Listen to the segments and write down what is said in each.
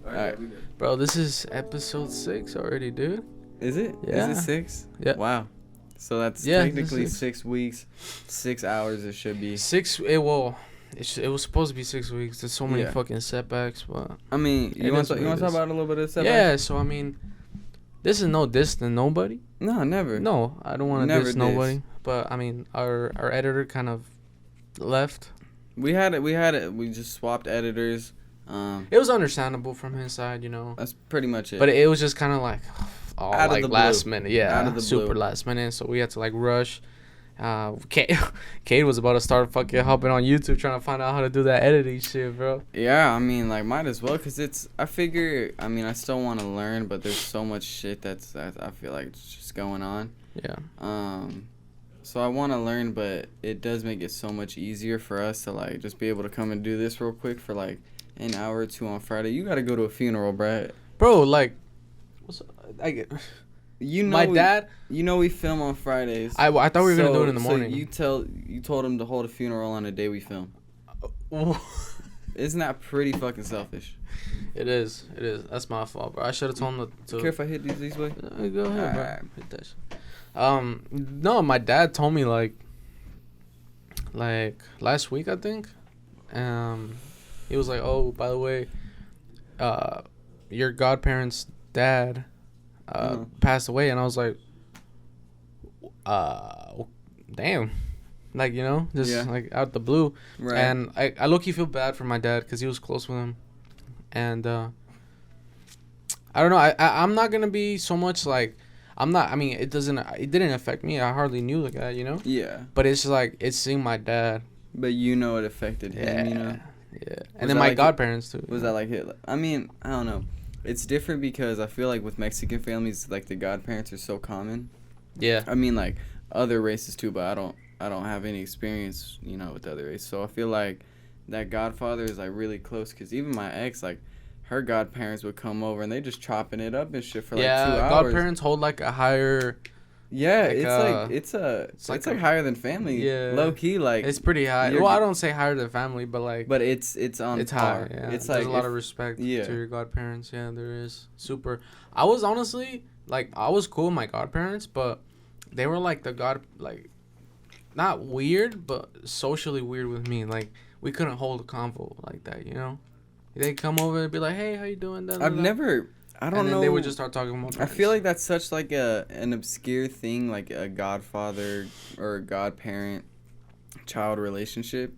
Alright. Bro, this is episode 6 already, dude. Is it? Yeah. Is it 6? Yeah. Wow. So that's Yeah, technically it's 6 weeks, 6 hours it should be. 6. It was supposed to be 6 weeks. There's so many Yeah. fucking setbacks, but I mean, you want to talk about a little bit of setbacks? yeah. So I mean, this is no diss to nobody. No, never. No, I don't want to Never diss diss. nobody. But I mean, our editor kind of left. We had it. We just swapped editors. It was understandable from his side, you know. That's pretty much it. But it was just kind of like, Out of like the last blue. minute, yeah, Out of the super blue. last minute. So we had to like rush. Kate was about to start fucking hopping on YouTube trying to find out how to do that editing shit, bro. Yeah, I mean, like, might as well, because I still want to learn, but there's so much shit that I feel like it's just going on. Yeah. So I want to learn, but it does make it so much easier for us to, like, just be able to come and do this real quick for, like, an hour or two on Friday. You got to go to a funeral, Brad. Bro, like, You know, my dad. You know we film on Fridays. I thought we were gonna do it in the morning. So you told him to hold a funeral on the day we film. Isn't that pretty fucking selfish? It is. That's my fault, bro. I should have told him to. Care if I hit these way? Go ahead, bro. Alright. Hit that shit. No, my dad told me like last week, I think. He was like, "Oh, by the way, your godparents' dad passed away," and I was like, damn, like, you know, just like out the blue. Right. And I low-key feel bad for my dad because he was close with him, and I don't know. I'm not gonna be so much like. I'm not. I mean, it didn't affect me. I hardly knew the guy, you know. Yeah. But it's just like it's seeing my dad. But you know it affected him, you know. Yeah. And then my like godparents too. Was that like Hitler? I mean, I don't know. It's different because I feel like with Mexican families, like the godparents are so common. Yeah. I mean, like other races too, but I don't have any experience, you know, with other races. So I feel like that godfather is like really close because even my ex, like her godparents would come over and they just chopping it up and shit for like 2 hours. Yeah, godparents hold like a higher. Yeah, like, it's like higher than family. Yeah. Low key, like It's pretty high. Well, I don't say higher than family, but like. But it's on It's par. high. Yeah. It's There's like a lot of respect to yeah. your godparents. Yeah, there is. Super. I was honestly like I was cool with my godparents, but they were like not weird, but socially weird with me. Like we couldn't hold a convo like that, you know. They come over and be like, "Hey, how you doing?" Da, da, I've da. never. I don't and then know. They would just start talking about. I feel like that's such like an obscure thing, like a godfather or a godparent child relationship.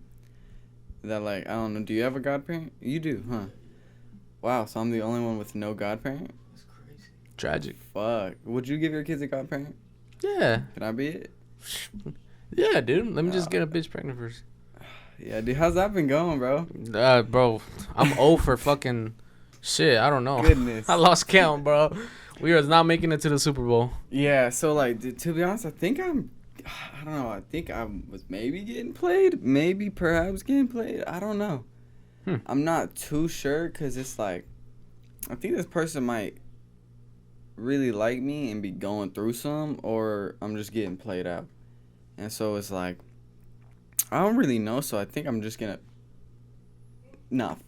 That like I don't know. Do you have a godparent? You do, huh? Wow. So I'm the only one with no godparent. That's crazy. Tragic. Fuck. Would you give your kids a godparent? Yeah. Can I be it? Yeah, dude. Let me just get a bitch pregnant first. Yeah, dude. How's that been going, bro? Bro, I'm old for fucking shit. I don't know. Goodness. I lost count, bro. We are not making it to the Super Bowl. Yeah. So like, to be honest, I don't know. I think I was maybe getting played. Maybe perhaps getting played. I don't know. I'm not too sure because it's like, I think this person might really like me and be going through some, or I'm just getting played out. And so it's like, I don't really know. So I think I'm just gonna not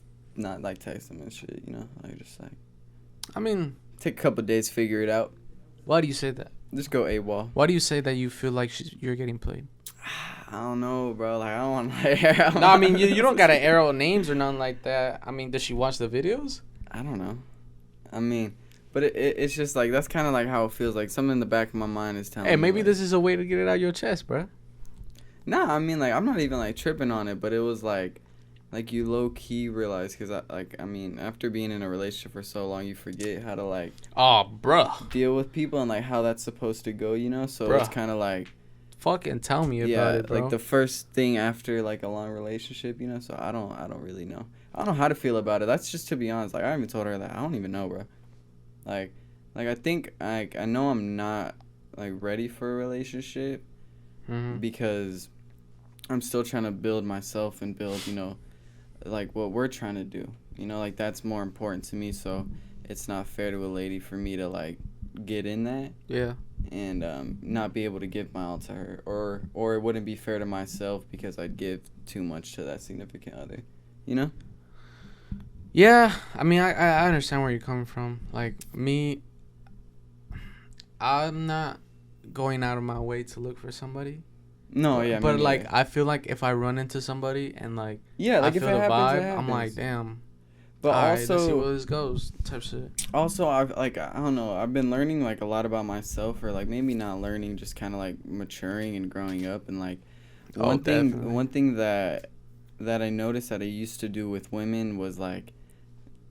like text them and shit. You know, like just like. I mean, take a couple days, figure it out. Why do you say that? Just go AWOL. Why do you say that you feel like you're getting played? I don't know, bro. Like, I don't want to. No, I mean, you don't got to arrow names or nothing like that. I mean, does she watch the videos? I don't know. I mean, but it's just like, that's kind of like how it feels. Like, something in the back of my mind is telling me. Hey, maybe like, this is a way to get it out of your chest, bro. Nah, I mean, like, I'm not even, like, tripping on it. But it was like you low-key realize. Because, I mean, after being in a relationship for so long, you forget how to, like. Oh, bruh. Deal with people and, like, how that's supposed to go, you know? So Bruh. It's kind of like. Fucking tell me about it, bro. Like the first thing after like a long relationship, you know. So I don't really know. I don't know how to feel about it. That's just to be honest. Like I haven't told her that. I don't even know, bro. Like I think I know I'm not like ready for a relationship because I'm still trying to build myself and build, you know, like what we're trying to do. You know, like that's more important to me. So it's not fair to a lady for me to like get in that. Yeah. And not be able to give my all to her, or it wouldn't be fair to myself because I'd give too much to that significant other, you know? Yeah, I mean, I understand where you're coming from. Like me, I'm not going out of my way to look for somebody. No, But, yeah, but me like neither. I feel like if I run into somebody and like Yeah, I like if feel it the happens, it vibe, I'm like, happens. damn. But All right, let's see where also, this goes. Type shit. I've like I don't know. I've been learning like a lot about myself, or like maybe not learning, just kind of like maturing and growing up. And like Oh, one definitely. thing that I noticed that I used to do with women was like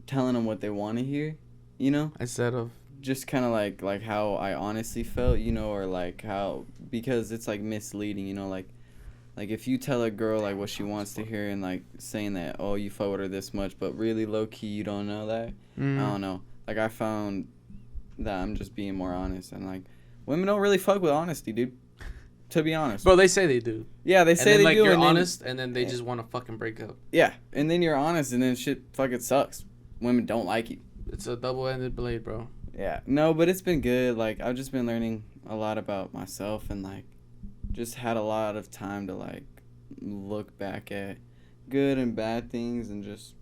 telling them what they want to hear, you know, Instead of just kind of like how I honestly felt, you know, or like how because it's like misleading, you know, like if you tell a girl like what she wants to hear and like saying that oh you fuck with her this much, but really low key you don't know that. I mm, don't know. Like I found that I'm just being more honest and like women don't really fuck with honesty, dude. To be honest. bro, they say they do, Yeah, they and say then they like do, you're and then honest, and then they just want to fucking break up. yeah, and then you're honest, and then shit fucking sucks. Women don't like you. It's a double-ended blade, bro. Yeah, no, but it's been good. Like I've just been learning a lot about myself, and like just had a lot of time to like look back at good and bad things, and just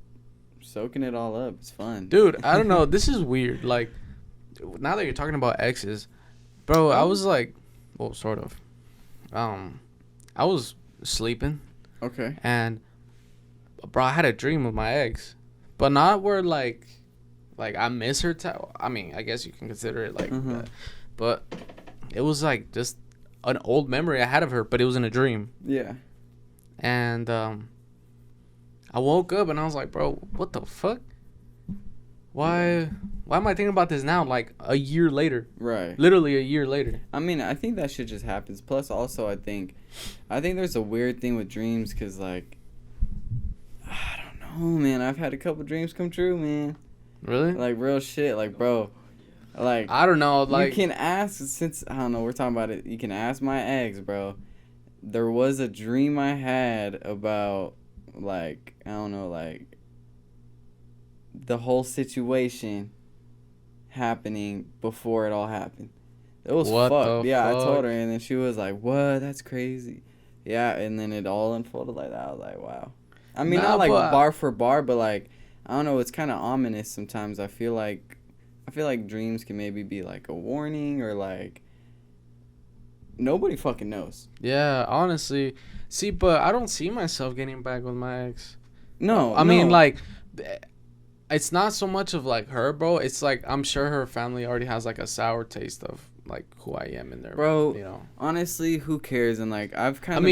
soaking it all up. It's fun, Dude, I don't know. This is weird. Like now that you're talking about exes, bro, I Oh, was like, well, sort of. I was sleeping okay. and bro, I had a dream of my ex, but not where like I miss her. I mean, I guess you can consider it like Uh-huh. that, but it was like just an old memory I had of her, but it was in a dream. Yeah. And I woke up and I was like, bro, what the fuck? Why am I thinking about this now? Like a year later, Right. literally a year later. I mean, I think that shit just happens. Plus, also, I think there's a weird thing with dreams, cause like, I don't know, man. I've had a couple dreams come true, man. Really? Like real shit, like bro, like I don't know. you Like, can ask since I don't know. We're talking about it. You can ask my ex, bro. There was a dream I had about like I don't know, like the whole situation happening before it all happened. It was what fucked. the Yeah, I told fuck? her, and then she was like, "What? That's crazy." Yeah, and then it all unfolded like that. I was like, "Wow." I mean, Nah, not like but bar for bar, but like I don't know. It's kind of ominous sometimes. I feel like dreams can maybe be like a warning or like nobody fucking knows. yeah, honestly, see, but I don't see myself getting back with my ex. No, I mean, no. like, it's not so much of like her, bro. It's like I'm sure her family already has like a sour taste of like who I am in there, Bro, you know. honestly, who cares? And like I've kind I of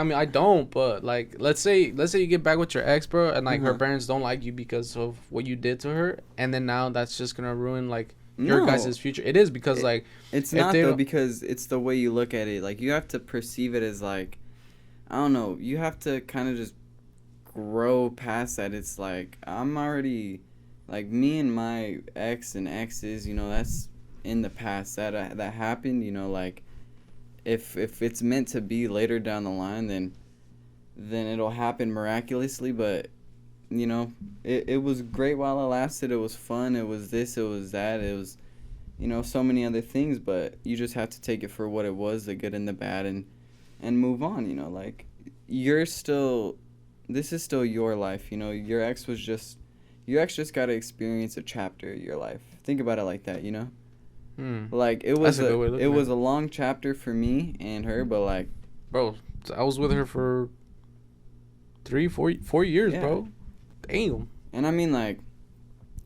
mean, I don't, but like, let's say you get back with your ex, bro, and like her Uh-huh. parents don't like you because of what you did to her, and then now that's just gonna ruin like your no. guys' future. It is because It, like it's if not they though don't, because it's the way you look at it. Like you have to perceive it as like I don't know. You have to kind of just grow past that. It's like I'm already like me and my ex and exes. You know that's in the past. That happened. You know like if it's meant to be later down the line, then it'll happen miraculously. But you know it was great while it lasted. It was fun. It was this. It was that. It was you know so many other things. But you just have to take it for what it was, the good and the bad, and move on. You know like you're still this is still your life. You know your ex just got to experience a chapter of your life. Think about it like that. You know. Like that's a good way of it looking at was it, a long chapter for me and her, but like bro. I was with her for 4 years, yeah. bro. Damn. And I mean like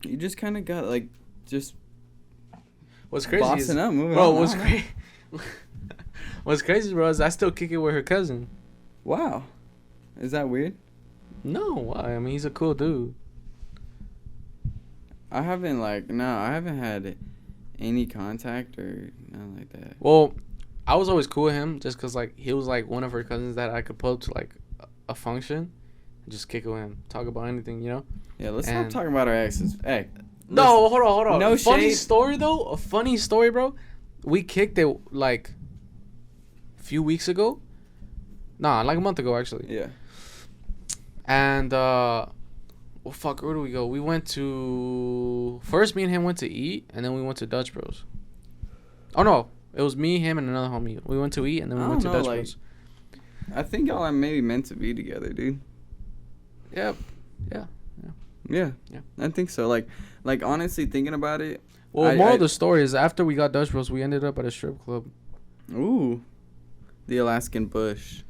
you just kind of got like just What's crazy is, bossing up, moving bro. on. What's I don't know. crazy? What's crazy, bro, is I still kick it with her cousin. Wow, is that weird? No, why? I mean, he's a cool dude. I haven't had any contact or nothing like that. Well, I was always cool with him just because, like, he was, like, one of her cousins that I could pull up to, like, a function and just kick it with him. Talk about anything, you know? Yeah, let's And- stop talking about our exes. Hey, No, hold on. No funny shade. story, though. A funny story, bro. We kicked it, like, a few weeks ago. Nah, like a month ago, actually. yeah. And, well, fuck, where do we go? We went to... First, me and him went to eat, and then we went to Dutch Bros. Oh, no. It was me, him, and another homie. We went to eat, and then we I went to don't know, Dutch like- Bros. I think y'all are maybe meant to be together, dude. Yep. Yeah. Yeah. Yeah. I think so. Like honestly, thinking about it. Well, moral of the story is after we got Dutch Bros, we ended up at a strip club. Ooh, the Alaskan bush.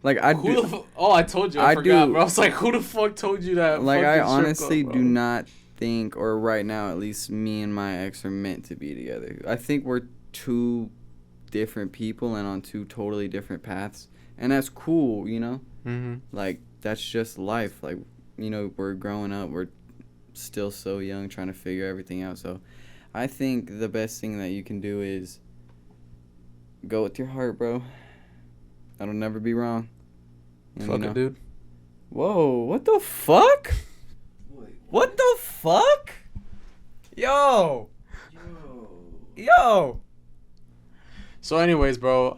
Like I told you. I forgot, bro. I was like, who the fuck told you that? Like, I honestly do not think, or right now at least, me and my ex are meant to be together. I think we're two different people and on two totally different paths, and that's cool, you know. Like, that's just life. Like, you know, we're growing up. We're still so young, trying to figure everything out. So I think the best thing that you can do is go with your heart, bro. That'll never be wrong. And, fuck it, dude. Whoa, what the fuck? Wait, what the fuck? Yo. So anyways, bro,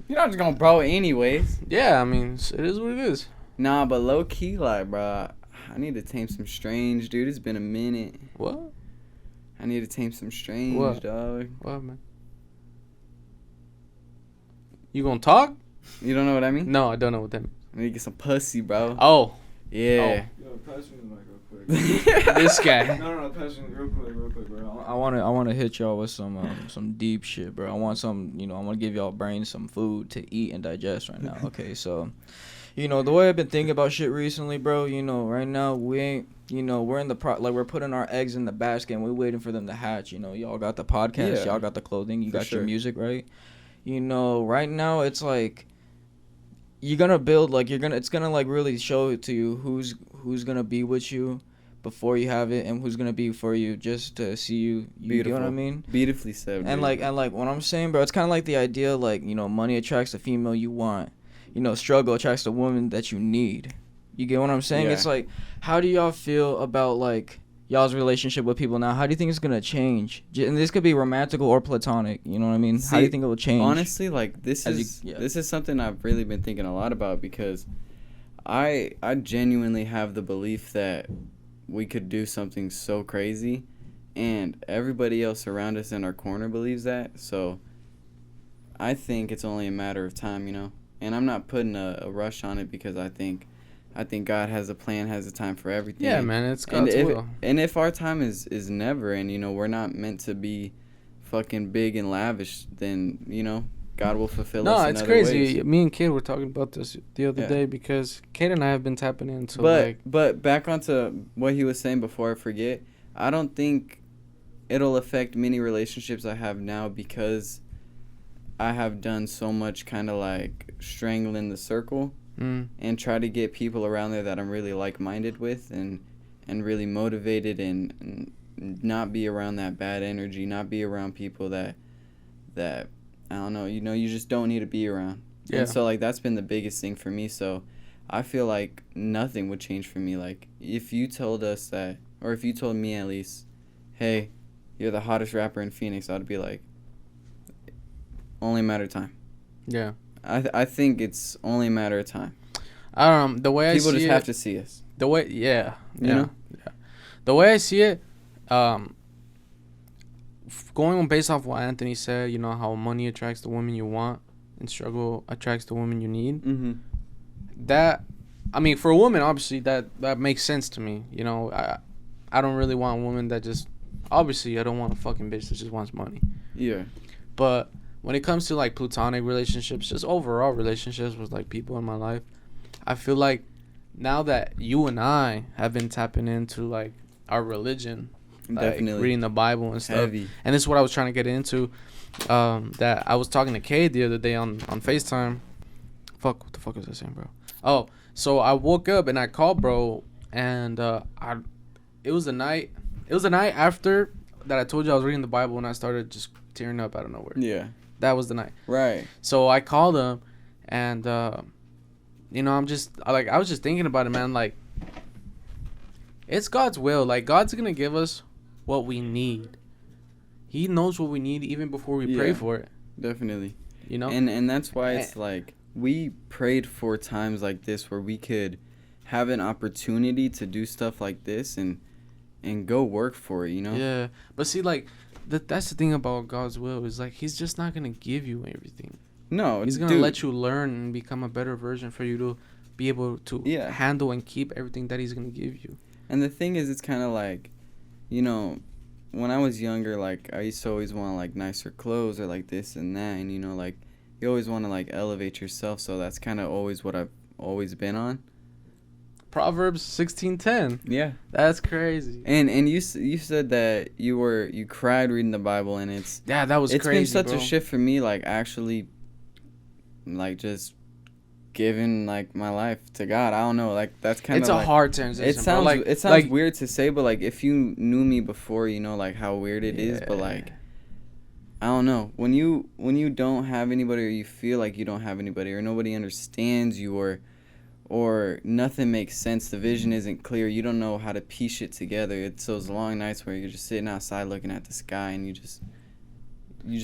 you're not just gonna bro anyways. Yeah, I mean, it is what it is. Nah, but low key, like, bro, I need to tame some strange, dude. It's been a minute. What? I need to tame some strange, dog. What, man? You gonna talk? You don't know what I mean? No, I don't know what that means. I need to get some pussy, bro. Oh. Yeah. Yo, pass me the mic real quick. This guy. No, pass me real quick, bro. I wanna hit y'all with some deep shit, bro. I want some, I want to give y'all brains some food to eat and digest right now. Okay, so, the way I've been thinking about shit recently, bro. Right now we ain't, we're in the we're putting our eggs in the basket and we're waiting for them to hatch. Y'all got the podcast, y'all got the clothing, you got your music, right? Right now it's like you're gonna build it's gonna like really show it to you who's gonna be with you before you have it and who's gonna be for you just to see you. You know what I mean? Beautifully said. And like what I'm saying, bro, it's kind of like the idea money attracts the female you want. Struggle attracts the woman that you need. You get what I'm saying? Yeah. It's like, how do y'all feel about y'all's relationship with people now? How do you think it's gonna change? And this could be romantical or platonic. You know what I mean? See, how do you think it will change? Honestly, this is something I've really been thinking a lot about because I genuinely have the belief that we could do something so crazy, and everybody else around us in our corner believes that. So I think it's only a matter of time, And I'm not putting a rush on it because I think God has a plan, has a time for everything. Yeah, man, it's God's will. And if our time is never, and we're not meant to be fucking big and lavish, then God will fulfill us. No, it's crazy. Ways. Me and Kate were talking about this the other day because Kate and I have been tapping into But back onto what he was saying before I forget, I don't think it'll affect many relationships I have now because I have done so much kind of strangling the circle. And try to get people around there that I'm really like-minded with and really motivated and not be around that bad energy, not be around people that I don't know, you just don't need to be around. Yeah. And so that's been the biggest thing for me. So I feel like nothing would change for me. If you told us that, or if you told me at least, hey, you're the hottest rapper in Phoenix, I'd be like, only a matter of time. Yeah. I think it's only a matter of time. The way I see it, people just have to see us. The way, you know? Yeah. The way I see it, going based off what Anthony said, how money attracts the woman you want and struggle attracts the woman you need. Mm-hmm. That, I mean, for a woman, obviously that makes sense to me. I don't really want a woman that just, obviously, I don't want a fucking bitch that just wants money. Yeah. But when it comes to platonic relationships, just overall relationships with people in my life, I feel like now that you and I have been tapping into our religion, definitely reading the Bible and stuff, heavy. And this is what I was trying to get into. That I was talking to Kay the other day on FaceTime. Fuck, what the fuck was I saying, bro? Oh, so I woke up and I called bro, and it was the night after that I told you I was reading the Bible and I started just tearing up out of nowhere. Yeah. That was the night. Right. So I called him, and I'm just I was just thinking about it, man. It's God's will. God's gonna give us what we need. He knows what we need even before we pray for it. Definitely. And that's why it's we prayed for times like this where we could have an opportunity to do stuff like this and go work for it. Yeah, but see, that's the thing about God's will is he's just not gonna give you everything. No, he's gonna let you learn and become a better version for you to be able to Yeah. handle and keep everything that he's gonna give you. And the thing is, it's kind of like, you know, when I was younger, like, I used to always want, like, nicer clothes or, like, this and that. And, you know, like, you always want to, like, elevate yourself. So that's kind of always what I've always been on. Proverbs 16:10. Yeah. That's crazy. And you said that you cried reading the Bible, and it's Yeah, that was it's crazy. been such bro. a shift for me, like, actually, like, just giving, like, my life to God. I don't know, like, that's kind of It's a like, hard transition. it sounds bro. it sounds weird to say, but, like, if you knew me before, you know, like, how weird it is. But, like, I don't know, when you don't have anybody, or you feel like you don't have anybody, or nobody understands you, or nothing makes sense, the vision isn't clear, you don't know how to piece it together. It's those long nights where you're just sitting outside looking at the sky, and you just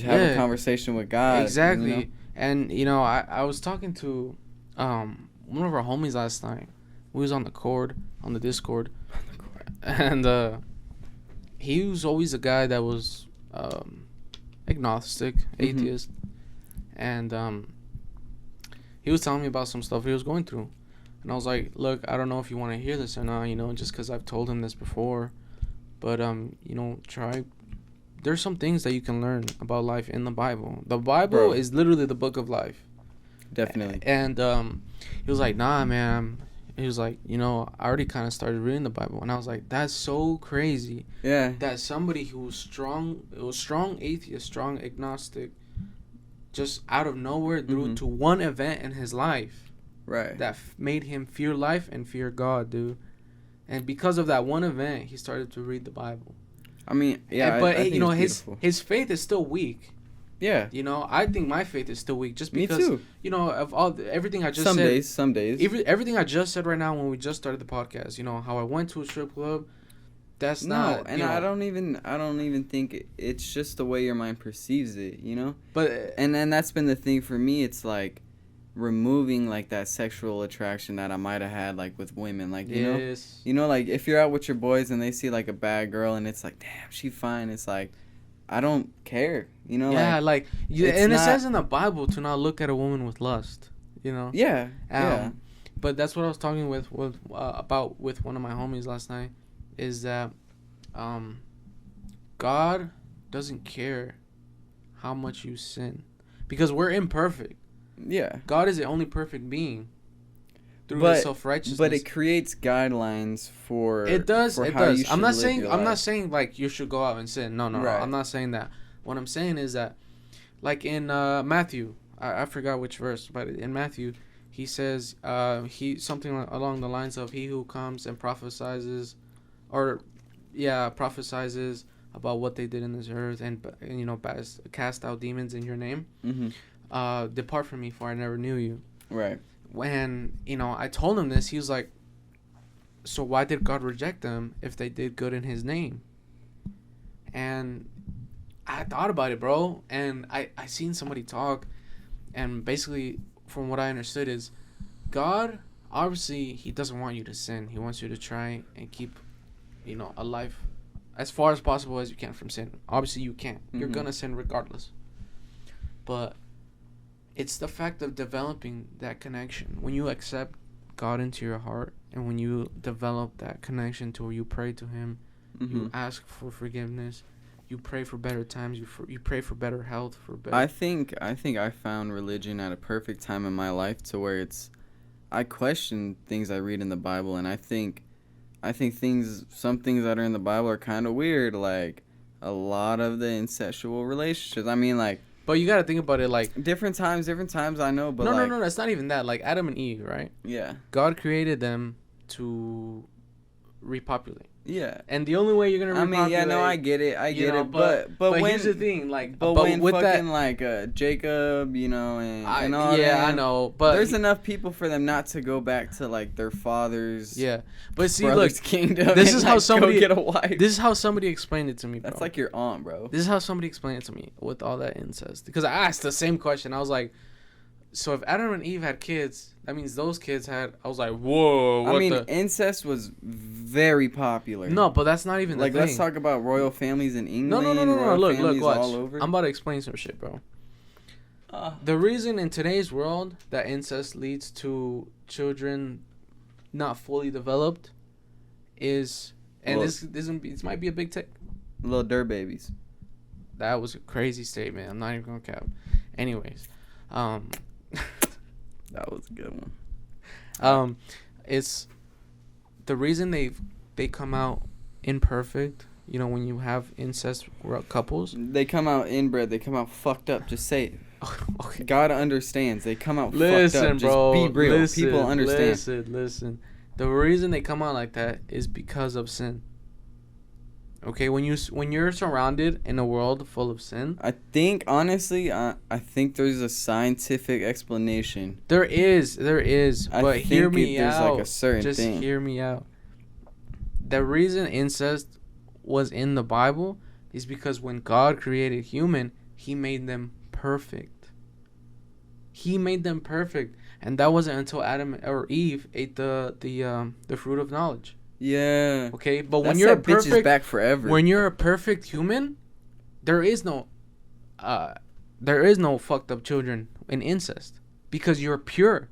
have a conversation with God. Exactly. You know? And you know, I was talking to one of our homies last night. We was on the Discord, and he was always a guy that was agnostic, atheist, and he was telling me about some stuff he was going through. And I was like, look, I don't know if you want to hear this or not, you know, just because I've told him this before. But, you know, there's some things that you can learn about life in the Bible. The Bible is literally the book of life. Definitely. And he was like, nah, man. He was like, you know, I already kind of started reading the Bible. And I was like, that's so crazy. Yeah. That somebody who was strong atheist, strong agnostic, just out of nowhere, due to one event in his life, right, that made him fear life and fear God, dude. And because of that one event, he started to read the Bible. I mean, yeah, but I think you know, it's beautiful. his faith is still weak. Yeah. You know, I think my faith is still weak just Me because, too. you know, of everything I just Some said. Some days. Everything I just said right now when we just started the podcast, you know, how I went to a strip club, that's No, not, and I don't even think it's just the way your mind perceives it, you know? But And then that's been the thing for me. It's like removing, like, that sexual attraction that I might have had, like, with women, like, you know, like, if you're out with your boys and they see, like, a bad girl and it's like, damn, she fine, it's like, I don't care, you know? Yeah, and it says in the Bible to not look at a woman with lust, you know? Yeah, yeah. But that's what I was talking about with one of my homies last night, is that God doesn't care how much you sin, because we're imperfect. Yeah. God is the only perfect being through his self-righteousness. But it creates guidelines for it does. for It how does. you I'm not should live saying your I'm not life. saying like you should go out and sin. No, Right. I'm not saying that. What I'm saying is that, like in Matthew, I forgot which verse, but in Matthew, he says something along the lines of, he who comes and prophesizes about what they did in this earth, and you know, cast out demons in your name. Depart from me, for I never knew you. Right. When, you know, I told him this, he was like, so why did God reject them if they did good in his name? And I thought about it, bro, and I seen somebody talk, and basically from what I understood is, God, obviously, he doesn't want you to sin. He wants you to try and keep, you know, a life as far as possible as you can from sin. Obviously, you can't. You're gonna sin regardless. But it's the fact of developing that connection. When you accept God into your heart, and when you develop that connection to where you pray to him, you ask for forgiveness, you pray for better times, you pray for better health, for better. I think I found religion at a perfect time in my life, to where I question things I read in the Bible, and I think some things that are in the Bible are kind of weird, like a lot of the incestual relationships. I mean, like, but you gotta think about it, like, different times, I know, but no, it's not even that. Like Adam and Eve, right? Yeah. God created them to repopulate. Yeah. And the only way you're gonna repopulate, I mean, yeah, no, I get it, but when, when, here's the thing, like, but when with fucking that, like Jacob, you know, and all that, I know, but there's enough people for them not to go back to, like, their father's but see, brother's look, kingdom. this is and, how like, somebody go get a wife. This is how somebody explained it to me, bro. That's like your aunt, bro. This is how somebody explained it to me with all that incest, because I asked the same question. I was like, so if Adam and Eve had kids, that means those kids had. I was like, whoa. I mean, incest was very popular. No, but that's not even the like, thing. let's talk about royal families in England. No. Royal Look, families watch. all over. I'm about to explain some shit, bro. The reason in today's world that incest leads to children not fully developed is, and Well- this might be a big take. Little dirt babies. That was a crazy statement. I'm not even gonna cap. Anyways, That was a good one. it's the reason they come out imperfect. You know, when you have incest couples. They come out inbred. They come out fucked up. Just say it. Okay. God understands. They come out fucked Listen, up. Just bro. be real. Listen, People understand. Listen. The reason they come out like that is because of sin. Okay, when you're surrounded in a world full of sin, I think honestly, I think there's a scientific explanation. there is, I but think hear me there's out. like a certain Just thing. hear me out. The reason incest was in the Bible is because when God created human, He made them perfect. He made them perfect, and that wasn't until Adam or Eve ate the fruit of knowledge. Yeah. Okay, but That when you're a set bitches perfect, back forever. when you're a perfect human, there is no fucked up children in incest because you're pure.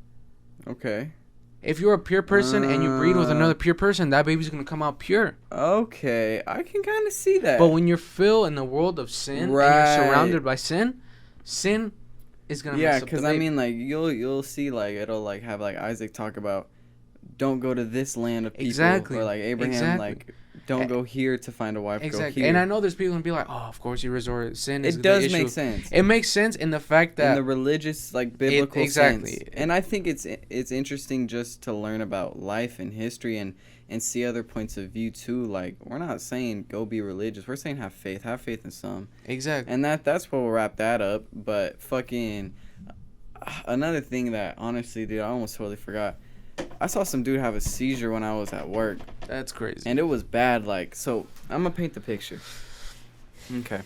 Okay. If you're a pure person and you breed with another pure person, that baby's gonna come out pure. Okay, I can kind of see that. But when you're filled in the world of sin Right. and you're surrounded by sin is gonna yeah, mess up the because baby. I mean, like you'll see, like it'll like have like Isaac talk about, don't go to this land of people. Exactly. Or like Abraham, Exactly. like don't go here to find a wife. Exactly. Go here. And I know there's people gonna be like, oh, of course you resort sin. Is It the does issue. make sense. It makes sense in the fact In that the religious, like biblical exactly. sense. And I think it's interesting just to learn about life and history and see other points of view too. Like we're not saying go be religious. We're saying have faith in some. exactly. And that's where we'll wrap that up. But fucking another thing that honestly, dude, I almost totally forgot. I saw some dude have a seizure when I was at work, That's crazy. and it was bad. Like, so I'm gonna paint the picture. Okay,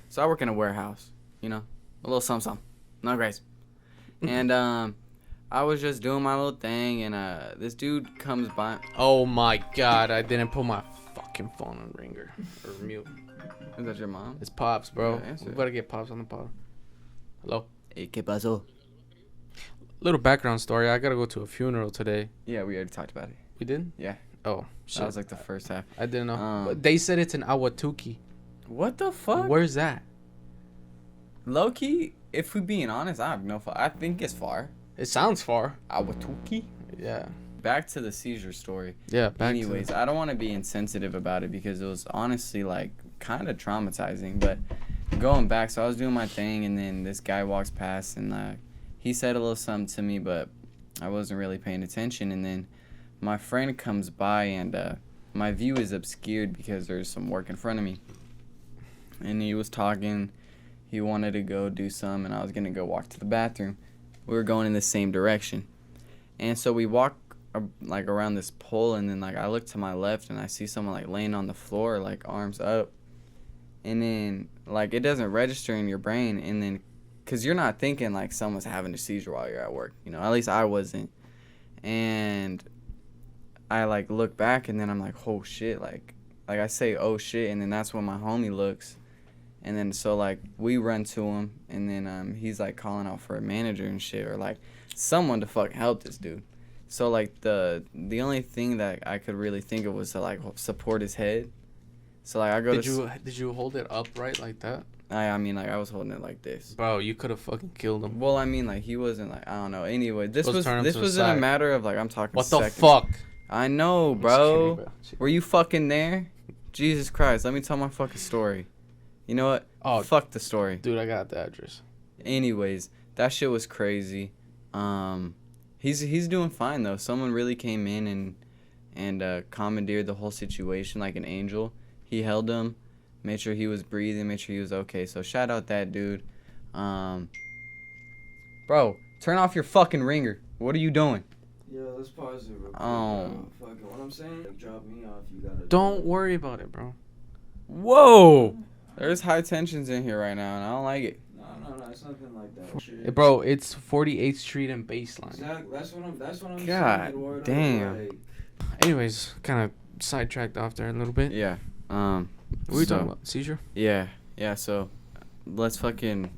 so I work in a warehouse, you know, a little something, not great. And I was just doing my little thing, and this dude comes by. Oh my god, I didn't put my fucking phone on ringer or mute. Is that your mom? It's Pops, bro. Yeah, answer We it. gotta get Pops on the pod. Hello. Hey, ¿qué pasó? Little background story. I gotta go to a funeral today. Yeah, we already talked about it. We did? Yeah. Oh shit. That was like the first half. I didn't know. Um, But they said it's in Awatuki. What the fuck? Where's that? Low key, if we being honest, I have no. I think it's far. It sounds far. Awatuki. Yeah. Back to the seizure story. Yeah. Back Anyways, I don't want to be insensitive about it because it was honestly like kind of traumatizing. But going back, so I was doing my thing, and then this guy walks past, and he said a little something to me, but I wasn't really paying attention. And then my friend comes by, and my view is obscured because there's some work in front of me. And he was talking. He wanted to go do some, and I was gonna go walk to the bathroom. We were going in the same direction, and so we walk like around this pole, and then like I look to my left, and I see someone like laying on the floor, like arms up, and then like it doesn't register in your brain, and then because you're not thinking like someone's having a seizure while you're at work, you know, at least I wasn't, and I like look back, and then I'm like, oh shit, like I say oh shit, and then that's when my homie looks. And then so like we run to him, and then he's like calling out for a manager and shit, or like someone to fuck help this dude. So like the only thing that I could really think of was to like support his head. So like I go Did you hold it upright like that? I mean like I was holding it like this. Bro, you could have fucking killed him. Well, I mean like he wasn't like, I don't know. Anyway, this Let's was turn him this to the was in a side. matter of like I'm talking What the seconds. fuck? I know, bro. Were you fucking there? Jesus Christ, let me tell my fucking story. You know what? Oh, Fuck the story. dude, I got the address. Anyways, that shit was crazy. He's doing fine though. Someone really came in and commandeered the whole situation like an angel. He held him, made sure he was breathing, made sure he was okay. So shout out that dude. Bro, turn off your fucking ringer. What are you doing? Yeah, let's pause it real quick. Oh. Fucking what I'm saying? Like, drop me off. You gotta. Don't worry about it, bro. Whoa! There's high tensions in here right now, and I don't like it. No, it's nothing like that. Shit. Bro, it's 48th Street and Baseline. Exactly. That's what I'm God saying. Eduardo. damn. Like, Anyways, kind of sidetracked off there a little bit. Yeah. What were you so- talking about? Seizure? Yeah. So let's fucking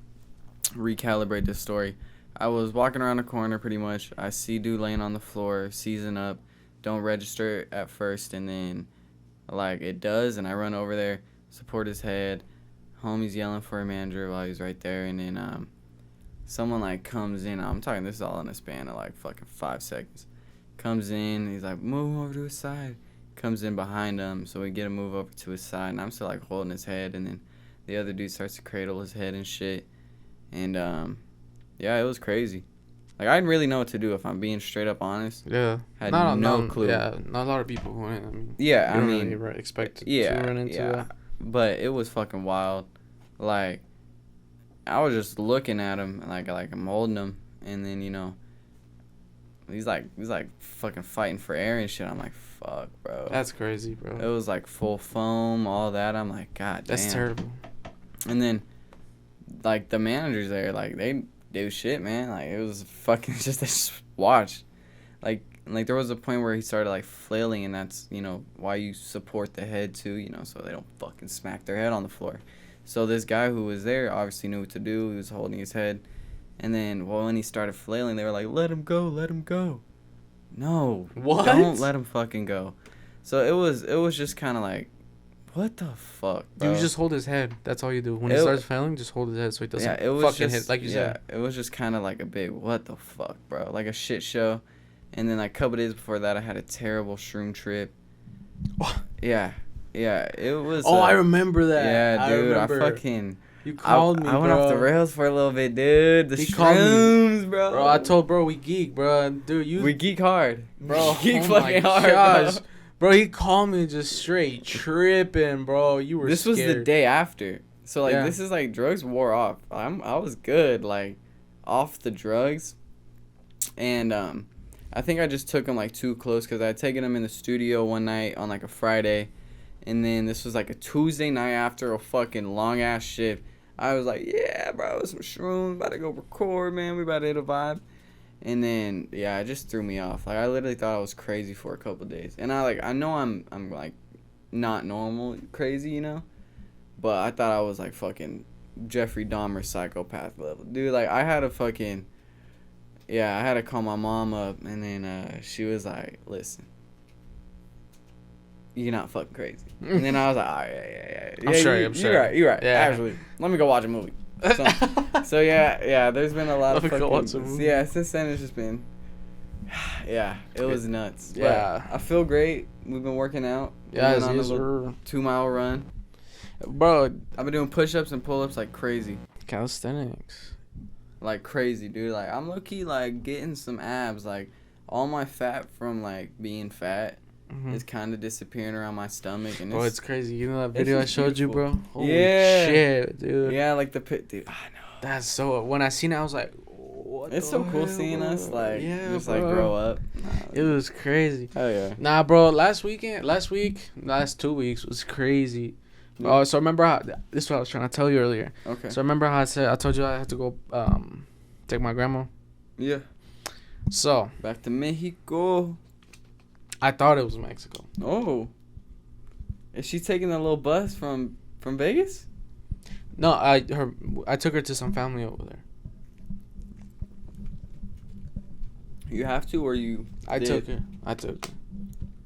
recalibrate this story. I was walking around the corner pretty much. I see dude laying on the floor, seizing up. Don't register at first, and then like it does, and I run over there, support his head. Homie's yelling for a manager while he's right there, and then someone like comes in. I'm talking this is all in a span of like fucking 5 seconds. Comes in, he's like, move over to his side. Comes in behind him, so we get him move over to his side, and I'm still like holding his head, and then the other dude starts to cradle his head and shit. And yeah, it was crazy. Like I didn't really know what to do, if I'm being straight up honest. Yeah. Had no clue. Yeah, not a lot of people who, I mean, Yeah, I don't mean, really expect to yeah, run into yeah. that. But it was fucking wild. Like I was just looking at him, like I'm holding him, and then he's like fucking fighting for air and shit. I'm like, fuck, bro. That's crazy, bro. It was like full foam, all that. I'm like, god damn. That's terrible. And then like the managers there, like they do shit, man. Like it was fucking just watch. Like there was a point where he started like flailing, and that's why you support the head too, so they don't fucking smack their head on the floor. So this guy who was there obviously knew what to do. He was holding his head, and then when he started flailing, they were like, let him go, let him go. No, What? Don't let him fucking go. So it was just kind of like, what the fuck, bro? You just hold his head. That's all you do. When he It- starts failing, just hold his head so he doesn't it was fucking just, hit, like you said. it was just kind of like a big what the fuck, bro, like a shit show. And then like a couple days before that, I had a terrible shroom trip. yeah, it was. Oh, I remember that. Yeah, dude, I remember. fucking. You called me, I went off the rails for a little bit, dude. The He called me. shrooms, bro. Bro, I told bro we geek, bro. Dude, we geek hard, bro, geek oh fucking my hard, gosh. bro. Bro, he called me just straight tripping, bro. You were This scared. was the day after, so like Yeah. this is like drugs wore off. I was good, like off the drugs, and I think I just took them like too close because I had taken them in the studio one night on like a Friday, and then this was like a Tuesday night after a fucking long ass shift. I was like, yeah, bro, some shrooms, about to go record, man. We about to hit a vibe. And then, yeah, it just threw me off. Like, I literally thought I was crazy for a couple days. And I know I'm like, not normal crazy, But I thought I was, like, fucking Jeffrey Dahmer psychopath level. Dude, like, I had to call my mom up. And then she was like, listen, you're not fucking crazy. And then I was like, oh, yeah. I'm sure. You're right. Yeah. Actually, let me go watch a movie. So yeah, there's been a lot Let of me go watch a fucking... movie. Yeah, since then it's just been... Yeah, it was nuts. But Yeah. I feel great. We've been working out. Yeah, We've been on a yes, little sir. 2-mile run. Bro, I've been doing push-ups and pull-ups like crazy. calisthenics. Like crazy, dude. Like, I'm low-key, like, getting some abs. Like, all my fat from, like, being fat is kind of disappearing around my stomach. And Bro, it's crazy. You know that video I just showed you, beautiful. bro? Holy Yeah. shit, dude. Yeah, like the pit, dude. I know. That's so... When I seen it, I was like, what It's the so cool hell, seeing bro? us, like, Yeah, just, bro. like, grow up. It was crazy. Hell yeah. Nah, bro, last 2 weeks was crazy. Yeah. Oh, so remember how... This is what I was trying to tell you earlier. Okay. So remember how I told you I had to go take my grandma? Yeah. So, Back to Mexico. I thought it was Mexico. Oh. Is she taking a little bus from Vegas? No, I took her to some family over there. You have to, or you? I did? took her.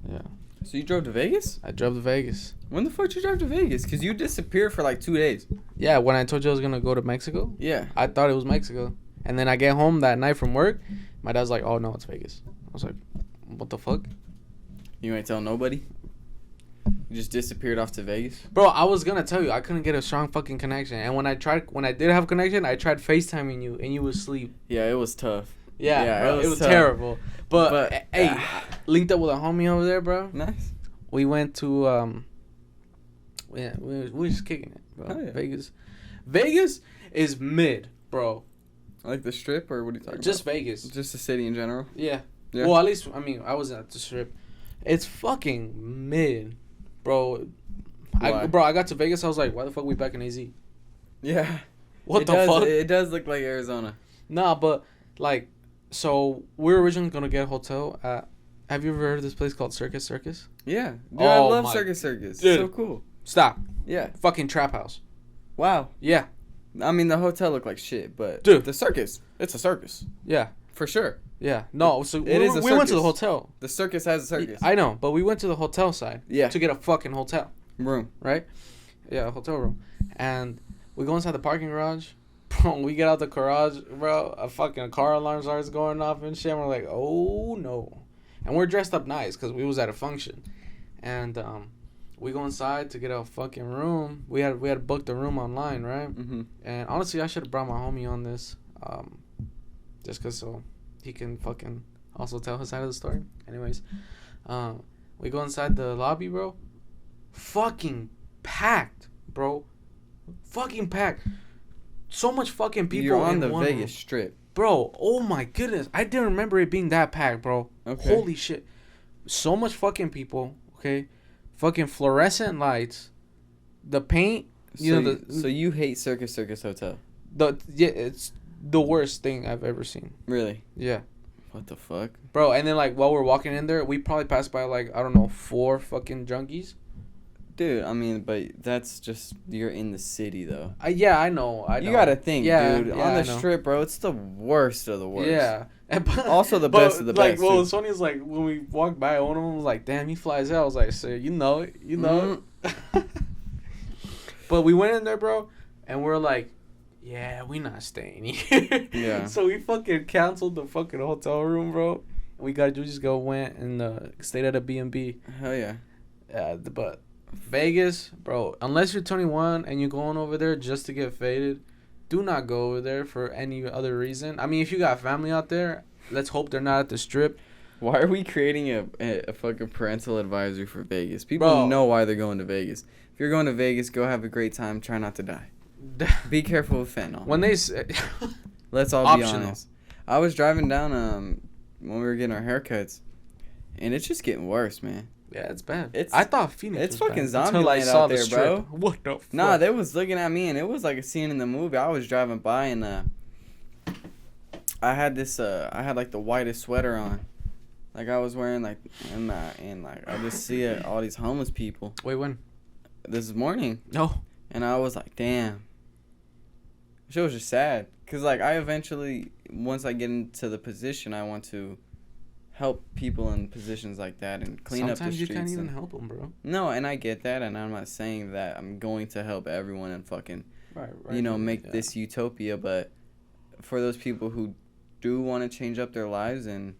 Yeah. So you drove to Vegas? I drove to Vegas. When the fuck did you drive to Vegas? Because you disappeared for like 2 days. Yeah, when I told you I was going to go to Mexico, Yeah. I thought it was Mexico. And then I get home that night from work. My dad's like, oh, no, it's Vegas. I was like, what the fuck? You ain't tell nobody? You just disappeared off to Vegas? Bro, I was going to tell you. I couldn't get a strong fucking connection. And when I did have connection, I tried FaceTiming you, and you was asleep. Yeah, it was tough. Yeah, Yeah, bro, it it was was tough. terrible. But hey, ah. linked up with a homie over there, bro. Nice. We went to we were just kicking it, bro. Oh, yeah. Vegas is mid, bro. Like the strip, or what are you talking Just about? Vegas. Just the city in general? Yeah. Yeah. Well, at least I wasn't at the strip. It's fucking mid, bro. Why? I got to Vegas. I was like, why the fuck we back in AZ? Yeah. What It the does, fuck? It does look like Arizona. Nah, but like, so we're originally gonna get a hotel at. Have you ever heard of this place called Circus Circus? Yeah. Dude, Oh I love my- Circus. Dude. So cool. Stop. Yeah. Fucking trap house. Wow. Yeah. I mean, the hotel looked like shit, but Dude. the circus, it's a circus Yeah. for sure. Yeah. No, so It is a we went to the circus. hotel. The circus has a circus. I know, but we went to the hotel side. Yeah. To get a fucking hotel, Room. right? Yeah, a hotel room. And we go inside the parking garage. Bro, we get out the garage, bro. A fucking car alarm starts going off and shit. And we're like, oh no. And we're dressed up nice because we was at a function. And we go inside to get a fucking room. We had booked a room online, right? Mm-hmm. And honestly, I should have brought my homie on this, just cause so he can fucking also tell his side of the story. Anyways, we go inside the lobby, bro. Fucking packed, bro. Fucking packed. So much fucking people. You're on in the one Vegas room. Strip. Bro. Oh my goodness, I didn't remember it being that packed, bro. Okay. Holy shit, so much fucking people. Okay, fucking fluorescent lights, the paint. So you hate Circus Hotel? It's the worst thing I've ever seen. Really? Yeah. What the fuck? Bro, and then like while we're walking in there, we probably passed by like, I don't know, 4 fucking junkies. Dude, I mean, but that's just, you're in the city though. Yeah, I know. You gotta think, Yeah, dude. yeah, On I the know. strip, bro, it's the worst of the worst. Yeah. Also the best of the like, best, well, too. Sonya's like, when we walked by, one of them was like, damn, he flies out. I was like, sir, you know it. You know it. But we went in there, bro, and we're like, yeah, we not staying here. Yeah. So we fucking canceled the fucking hotel room, bro. And we just went and stayed at a B&B. Hell yeah. But Vegas, bro, unless you're 21 and you're going over there just to get faded, do not go over there for any other reason. I mean, if you got family out there, let's hope they're not at the strip. Why are we creating a fucking parental advisory for Vegas? People Bro. know why they're going to Vegas. If you're going to Vegas, go have a great time. Try not to die. Be careful with fentanyl. When they say, Let's all be Optional. honest. I was driving down when we were getting our haircuts, and it's just getting worse, man. yeah, it's bad. It's- I thought Phoenix it's was fucking bad zombie until I land saw out the there, strip. bro. What the fuck? Nah, they was looking at me, and it was like a scene in the movie. I was driving by, and I had this I had like the whitest sweater on, like I was wearing like, and like I just see all these homeless people. Wait, when? This morning, No. and I was like, damn. Shit was just sad, cause like I eventually, once I get into the position, I want to help people in positions like that and clean up the Sometimes streets. you can't even and- help them, bro. No, and I get that, and I'm not saying that I'm going to help everyone and fucking, Right. make yeah. this utopia, but for those people who do want to change up their lives, and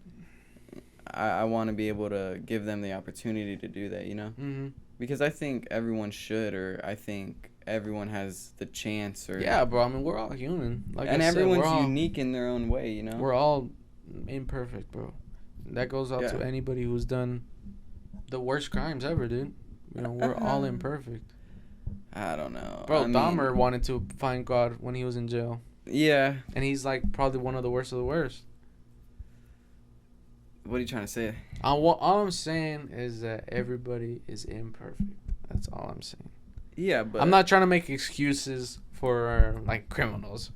I want to be able to give them the opportunity to do that, Mm-hmm. because I think everyone should, or I think everyone has the chance, or Yeah, bro. I mean, we're all human. Like and I said, everyone's we're all, unique in their own way, We're all imperfect, bro. That goes out to Yeah. anybody who's done the worst crimes ever, dude. We're all imperfect. I don't know, Bro, I mean, Dahmer wanted to find God when he was in jail. Yeah, And he's like probably one of the worst of the worst. what are you trying to say? All I'm saying is that everybody is imperfect. That's all I'm saying. Yeah, but I'm not trying to make excuses for like criminals.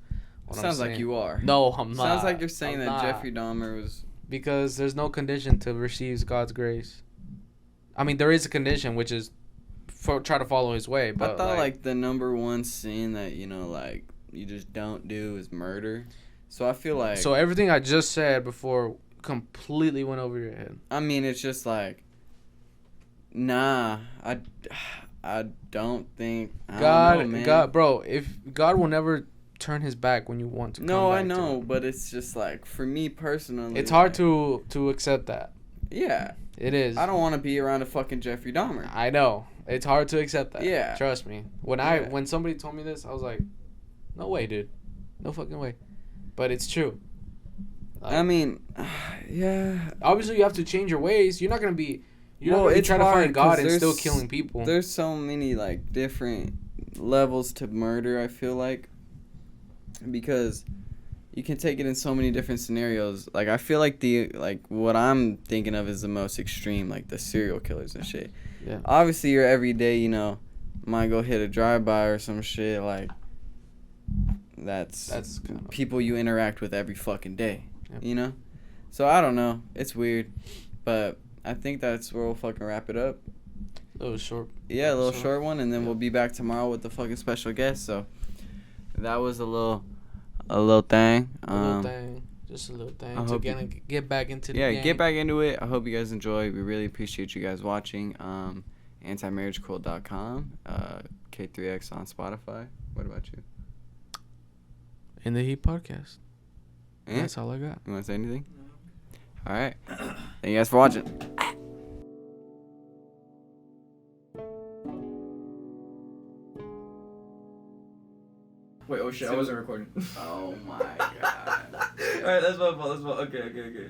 What I'm sounds like saying. you are. No, I'm not. Sounds like you're saying I'm that not. Jeffrey Dahmer was. Because there's no condition to receive God's grace. I mean, there is a condition, which is try to follow his way. But I thought like the number one sin that like you just don't do is murder. So I feel like. So everything I just said before completely went over your head. I mean, it's just like. Nah, I don't think. I God, don't know, man. God, bro. If God will never turn his back when you want to. No, come I back to know, him. but it's just like for me personally. It's hard like, to accept that. Yeah, It is. I don't want to be around a fucking Jeffrey Dahmer. I know. It's hard to accept that. Yeah. Trust me. Yeah. When somebody told me this, I was like, no way, dude. No fucking way. But it's true. Like, I mean, yeah. obviously you have to change your ways. You're not gonna be. You're Well, not gonna be it's trying to hard find God 'cause and still there's- killing people. There's so many like different levels to murder, I feel like, because you can take it in so many different scenarios. Like I feel like what I'm thinking of is the most extreme, like the serial killers and shit. Yeah. Obviously, your everyday, might go hit a drive-by or some shit like. That's kind of people you interact with every fucking day, Yep. So I don't know. It's weird, but I think that's where we'll fucking wrap it up. a little short. Yeah, a little So- short one, and then yeah. we'll be back tomorrow with the fucking special guest. So that was a little thing. A little thing. Just a little thing I to hope get back into the Yeah, game. get back into it. I hope you guys enjoy. We really appreciate you guys watching. Antimarriagequote.com, K3X on Spotify. What about you? In the Heat podcast. Eh? That's all I got. You want to say anything? All right. Thank you guys for watching. Wait, oh shit, I wasn't recording. Oh my god. Alright, that's my fault. Okay.